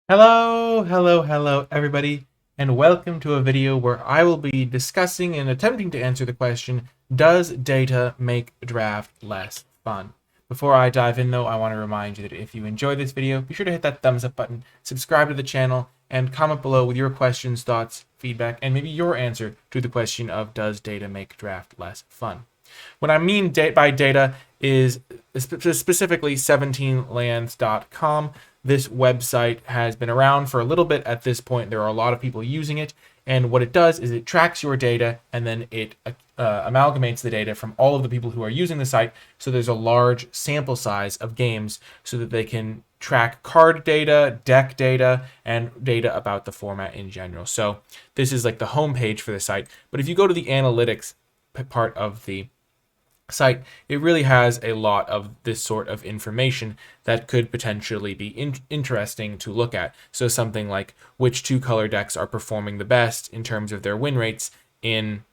Hello, everybody, and welcome to a video where I will be discussing and attempting to answer the question, does data make draft less fun? Before I dive in, though, I want to remind you that if you enjoy this video, be sure to hit that thumbs up button, subscribe to the channel, and comment below with your questions, thoughts, feedback, and maybe your answer to the question of does data make draft less fun? What I mean by data is specifically 17lands.com. This website has been around for a little bit at this point. There are a lot of people using it. And what it does is it tracks your data and then it amalgamates the data from all of the people who are using the site. So there's a large sample size of games so that they can track card data, deck data, and data about the format in general. So this is like the homepage for the site. But if you go to the analytics part of the site, it really has a lot of this sort of information that could potentially be interesting to look at. So something like which two color decks are performing the best in terms of their win rates in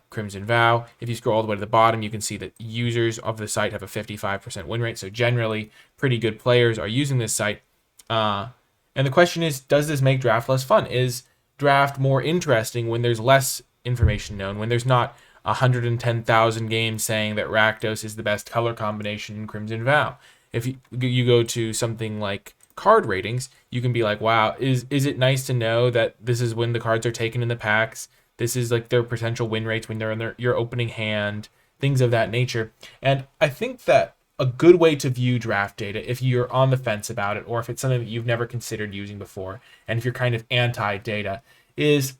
Crimson Vow. If you scroll all the way to the bottom, you can see that users of the site have a 55% win rate. So generally, pretty good players are using this site. And the question is, does this make draft less fun? Is draft more interesting when there's less information known, when there's not 110,000 games saying that Rakdos is the best color combination in Crimson Vow? If you go to something like card ratings, you can be like, wow, is it nice to know that this is when the cards are taken in the packs? This is like their potential win rates when they're in your opening hand, things of that nature. And I think that a good way to view draft data, if you're on the fence about it, or if it's something that you've never considered using before, and if you're kind of anti-data, is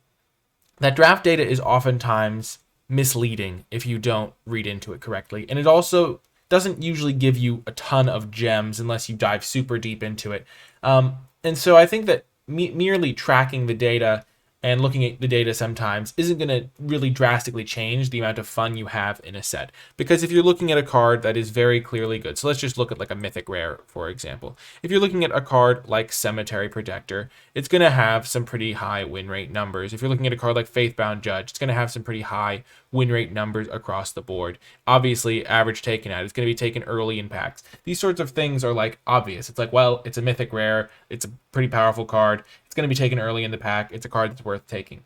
that draft data is oftentimes misleading if you don't read into it correctly. And it also doesn't usually give you a ton of gems unless you dive super deep into it. And so I think that merely tracking the data and looking at the data sometimes isn't going to really drastically change the amount of fun you have in a set. Because if you're looking at a card that is very clearly good, so let's just look at like a mythic rare, for example. If you're looking at a card like Cemetery Protector, it's going to have some pretty high win rate numbers. If you're looking at a card like Faithbound Judge, it's going to have some pretty high win rate numbers across the board. Obviously, average taken out, it's going to be taken early in packs. These sorts of things are like obvious. It's like, well, it's a mythic rare, it's a pretty powerful card, it's going to be taken early in the pack, it's a card that's worth taking.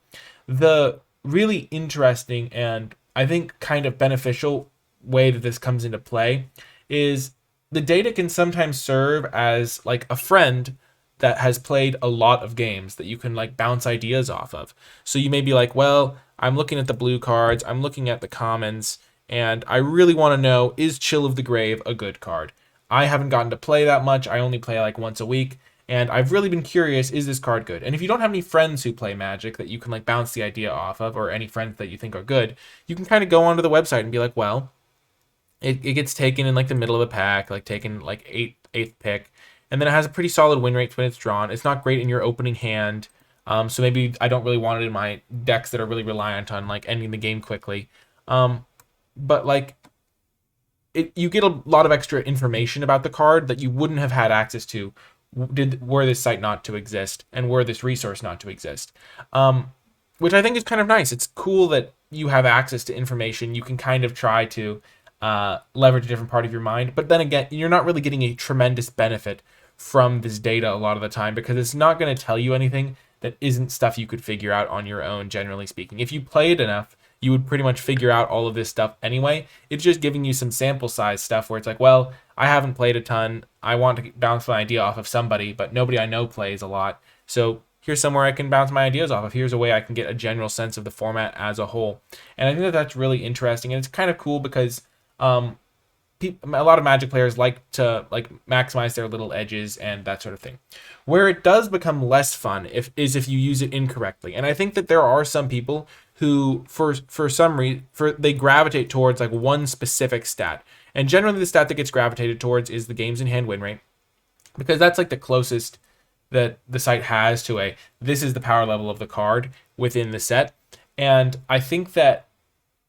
The really interesting and I think kind of beneficial way that this comes into play is the data can sometimes serve as like a friend that has played a lot of games that you can like bounce ideas off of. So you may be like, well, I'm looking at the blue cards, I'm looking at the commons, and I really want to know, is Chill of the Grave a good card? I haven't gotten to play that much. I only play like once a week, and I've really been curious, is this card good? And if you don't have any friends who play Magic that you can like bounce the idea off of, or any friends that you think are good, you can kind of go onto the website and be like, well, it gets taken in like the middle of the pack, like taken like eighth pick, and then it has a pretty solid win rate when it's drawn. It's not great in your opening hand, so maybe I don't really want it in my decks that are really reliant on like ending the game quickly. But like you get a lot of extra information about the card that you wouldn't have had access to were this site not to exist and were this resource not to exist. Which I think is kind of nice. It's cool that you have access to information. You can kind of try to leverage a different part of your mind, but then again, you're not really getting a tremendous benefit from this data a lot of the time because it's not going to tell you anything that isn't stuff you could figure out on your own, generally speaking. If you played enough, you would pretty much figure out all of this stuff anyway. It's just giving you some sample size stuff where it's like, well, I haven't played a ton. I want to bounce my idea off of somebody, but nobody I know plays a lot. So here's somewhere I can bounce my ideas off of. Here's a way I can get a general sense of the format as a whole. And I think that that's really interesting. And it's kind of cool because a lot of Magic players like to like maximize their little edges and that sort of thing. Where it does become less fun is if you use it incorrectly. And I think that there are some people who for some reason they gravitate towards like one specific stat. And generally the stat that gets gravitated towards is the games in hand win rate, because that's like the closest that the site has to this is the power level of the card within the set. And I think that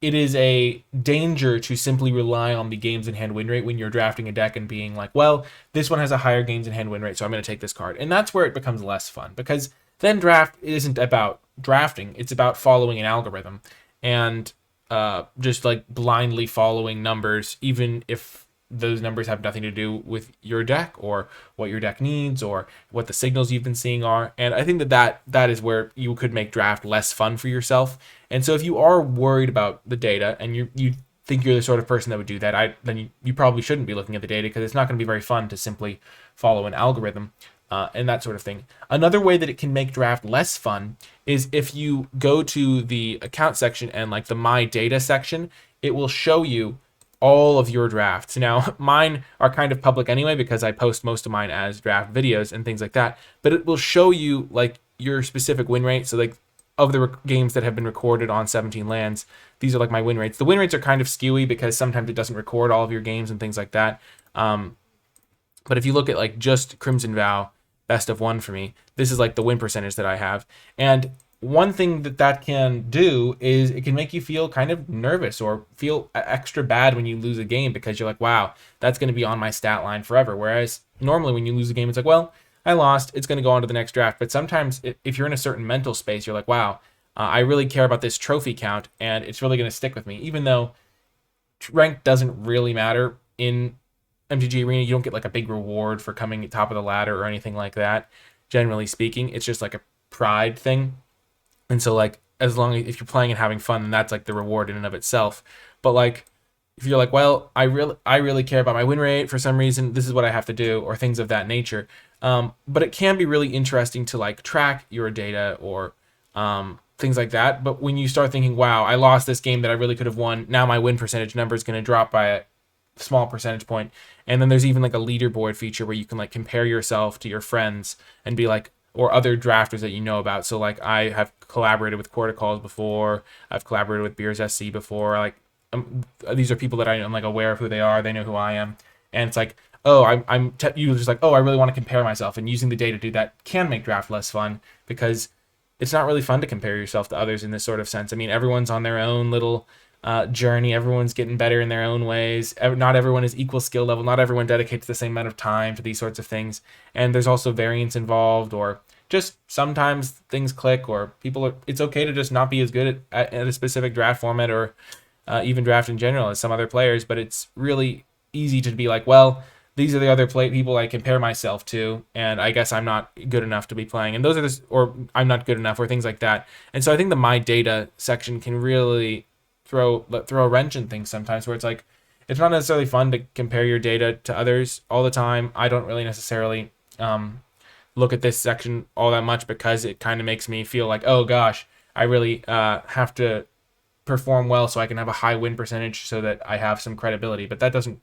it is a danger to simply rely on the games in hand win rate when you're drafting a deck and being like, well, this one has a higher games in hand win rate, so I'm going to take this card. And that's where it becomes less fun, because then draft isn't about drafting, it's about following an algorithm and just like blindly following numbers, even if those numbers have nothing to do with your deck or what your deck needs or what the signals you've been seeing are. And I think that is where you could make draft less fun for yourself. And so if you are worried about the data and you think you're the sort of person that would do that, then you probably shouldn't be looking at the data, because it's not going to be very fun to simply follow an algorithm and that sort of thing. Another way that it can make draft less fun is if you go to the account section and like the My Data section, it will show you all of your drafts. Now, mine are kind of public anyway because I post most of mine as draft videos and things like that, but it will show you like your specific win rate. So like of the games that have been recorded on 17 lands, these are like my win rates. The win rates are kind of skewy because sometimes it doesn't record all of your games and things like that. But if you look at like just Crimson Vow, best of one for me, this is like the win percentage that I have. And one thing that can do is it can make you feel kind of nervous or feel extra bad when you lose a game, because you're like, wow, that's going to be on my stat line forever. Whereas normally when you lose a game, it's like, well, I lost, it's going to go on to the next draft. But sometimes if you're in a certain mental space, you're like, wow, I really care about this trophy count and it's really going to stick with me. Even though rank doesn't really matter in MTG Arena, you don't get like a big reward for coming at top of the ladder or anything like that. Generally speaking, it's just like a pride thing. And so like, as long as if you're playing and having fun, then that's like the reward in and of itself. But like, if you're like, well, I really care about my win rate for some reason, this is what I have to do, or things of that nature. But it can be really interesting to like track your data or things like that. But when you start thinking, wow, I lost this game that I really could have won, now my win percentage number is going to drop by a small percentage point. And then there's even like a leaderboard feature where you can like compare yourself to your friends and be like, or other drafters that you know about. So like I have collaborated with Corticals before, I've collaborated with Beers SC before. Like these are people that I'm like aware of who they are, they know who I am, and it's like, oh, you just like, oh, I really want to compare myself, and using the data to do that can make draft less fun, because it's not really fun to compare yourself to others in this sort of sense. I mean, everyone's on their own little journey. Everyone's getting better in their own ways. Not everyone is equal skill level. Not everyone dedicates the same amount of time to these sorts of things. And there's also variance involved, or just sometimes things click, or it's okay to just not be as good at a specific draft format, or even draft in general, as some other players. But it's really easy to be like, well, these are the other people I compare myself to, and I guess I'm not good enough to be playing. And those are or I'm not good enough, or things like that. And so I think the My Data section can really throw a wrench in things sometimes, where it's like, it's not necessarily fun to compare your data to others all the time. I don't really necessarily look at this section all that much, because it kind of makes me feel like, oh gosh, I really have to perform well so I can have a high win percentage so that I have some credibility. But that doesn't,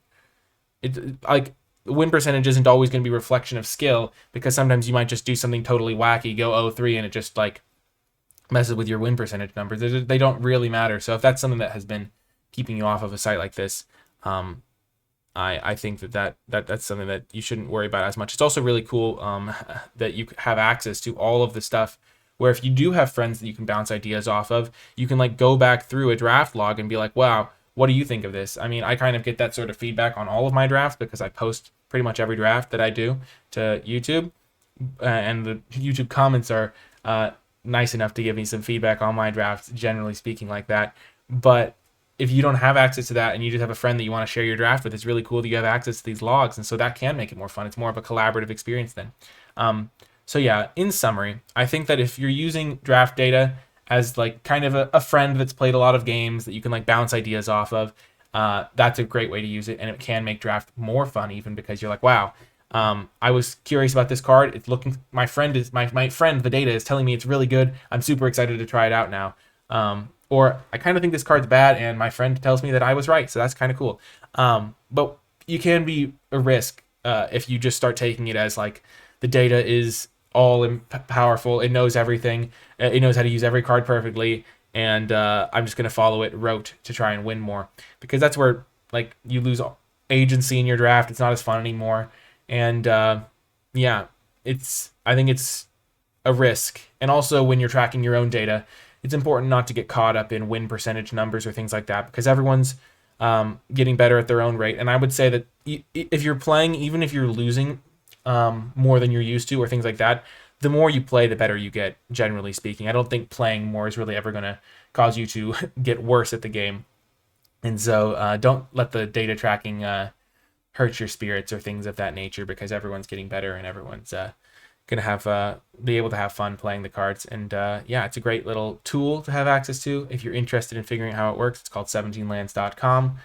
like, win percentage isn't always going to be a reflection of skill, because sometimes you might just do something totally wacky, go 0-3, and it just like messes with your win percentage numbers. They don't really matter. So if that's something that has been keeping you off of a site like this, I think that's something that you shouldn't worry about as much. It's also really cool that you have access to all of the stuff, where if you do have friends that you can bounce ideas off of, you can like go back through a draft log and be like, wow, what do you think of this? I mean, I kind of get that sort of feedback on all of my drafts, because I post pretty much every draft that I do to YouTube, and the YouTube comments are nice enough to give me some feedback on my drafts, generally speaking, like that. But if you don't have access to that, and you just have a friend that you want to share your draft with, it's really cool that you have access to these logs, and so that can make it more fun. It's more of a collaborative experience then. So yeah, in summary, I think that if you're using draft data as like kind of a friend that's played a lot of games that you can like bounce ideas off of, that's a great way to use it, and it can make draft more fun, even because you're like, wow, I was curious about this card. It's looking, my friend, the data is telling me it's really good. I'm super excited to try it out now. Or I kind of think this card's bad, and my friend tells me that I was right, so that's kind of cool. But you can be a risk if you just start taking it as like the data is all powerful. It knows everything. It knows how to use every card perfectly, and I'm just gonna follow it rote to try and win more, because that's where like you lose agency in your draft. It's not as fun anymore, and yeah, I think it's a risk. And also, when you're tracking your own data, it's important not to get caught up in win percentage numbers or things like that, because everyone's getting better at their own rate. And I would say that if you're playing, even if you're losing more than you're used to or things like that, the more you play, the better you get, generally speaking. I don't think playing more is really ever going to cause you to get worse at the game. And so don't let the data tracking hurt your spirits or things of that nature, because everyone's getting better and everyone's gonna have be able to have fun playing the cards. And yeah, it's a great little tool to have access to if you're interested in figuring out how it works. It's called 17lands.com,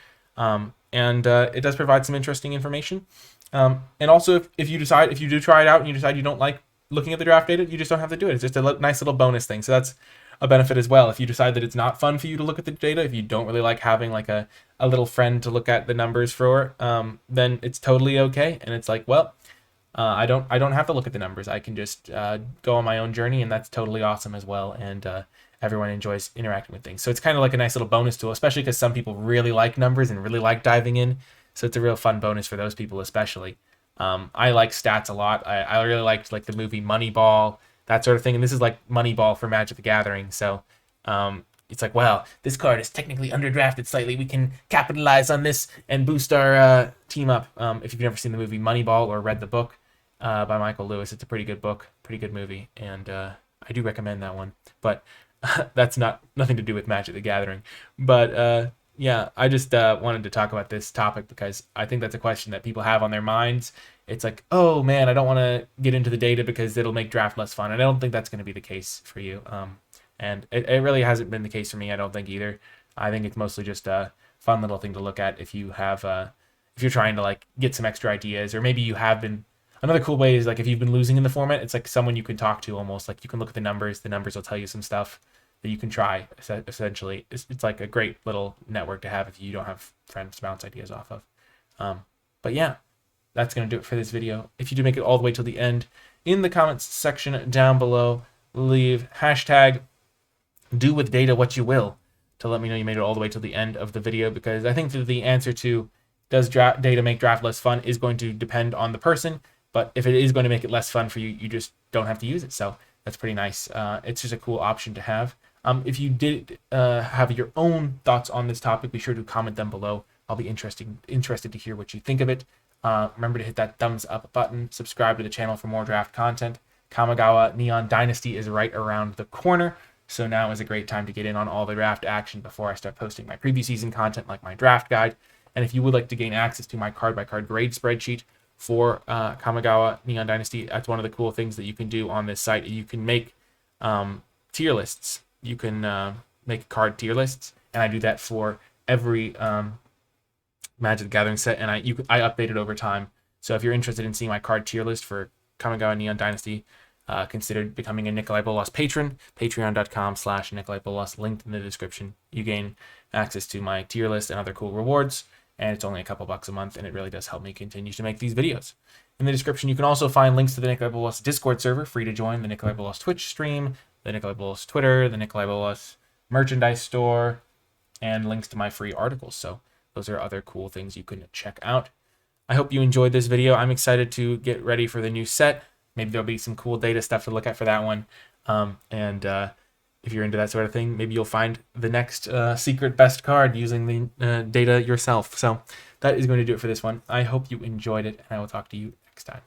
and it does provide some interesting information. And also, if you do try it out and you decide you don't like looking at the draft data, you just don't have to do it. It's just a nice little bonus thing. So that's a benefit as well. If you decide that it's not fun for you to look at the data, if you don't really like having like a little friend to look at the numbers for, then it's totally okay. And it's like, well, I don't have to look at the numbers. I can just go on my own journey, and that's totally awesome as well. And everyone enjoys interacting with things. So it's kind of like a nice little bonus tool, especially because some people really like numbers and really like diving in. So it's a real fun bonus for those people, especially. I like stats a lot. I really liked like the movie Moneyball, that sort of thing. And this is like Moneyball for Magic the Gathering. So it's like, well, this card is technically underdrafted slightly. We can capitalize on this and boost our team up. If you've never seen the movie Moneyball or read the book by Michael Lewis, it's a pretty good book, pretty good movie. And I do recommend that one. But that's nothing to do with Magic the Gathering. But yeah, I just wanted to talk about this topic because I think that's a question that people have on their minds. It's like, oh man, I don't want to get into the data because it'll make draft less fun. And I don't think that's going to be the case for you. And it really hasn't been the case for me, I don't think either. I think it's mostly just a fun little thing to look at if you have, if you're trying to like get some extra ideas, or maybe you have been. Another cool way is like if you've been losing in the format, it's like someone you can talk to almost. Like you can look at the numbers will tell you some stuff that you can try, essentially. It's like a great little network to have if you don't have friends to bounce ideas off of. But yeah, that's going to do it for this video. If you do make it all the way till the end, in the comments section down below, leave hashtag do with data what you will to let me know you made it all the way till the end of the video, because I think that the answer to does data make draft less fun is going to depend on the person. But if it is going to make it less fun for you, you just don't have to use it. So that's pretty nice. It's just a cool option to have. If you did have your own thoughts on this topic, be sure to comment them below. I'll be interested to hear what you think of it. Remember to hit that thumbs up button. Subscribe to the channel for more draft content. Kamigawa Neon Dynasty is right around the corner. So now is a great time to get in on all the draft action before I start posting my preview season content like my draft guide. And if you would like to gain access to my card-by-card grade spreadsheet for Kamigawa Neon Dynasty, that's one of the cool things that you can do on this site. You can make tier lists. You can make card tier lists, and I do that for every Magic the Gathering set, and I update it over time. So if you're interested in seeing my card tier list for Kamigawa Neon Dynasty, consider becoming a NicolaiBolas patron. Patreon.com/NicolaiBolas, linked in the description. You gain access to my tier list and other cool rewards, and it's only a couple bucks a month, and it really does help me continue to make these videos. In the description, you can also find links to the NicolaiBolas Discord server, free to join, the NicolaiBolas Twitch stream, the NicolaiBolas Twitter, the NicolaiBolas merchandise store, and links to my free articles. So those are other cool things you can check out. I hope you enjoyed this video. I'm excited to get ready for the new set. Maybe there'll be some cool data stuff to look at for that one. If you're into that sort of thing, maybe you'll find the next secret best card using the data yourself. So that is going to do it for this one. I hope you enjoyed it, and I will talk to you next time.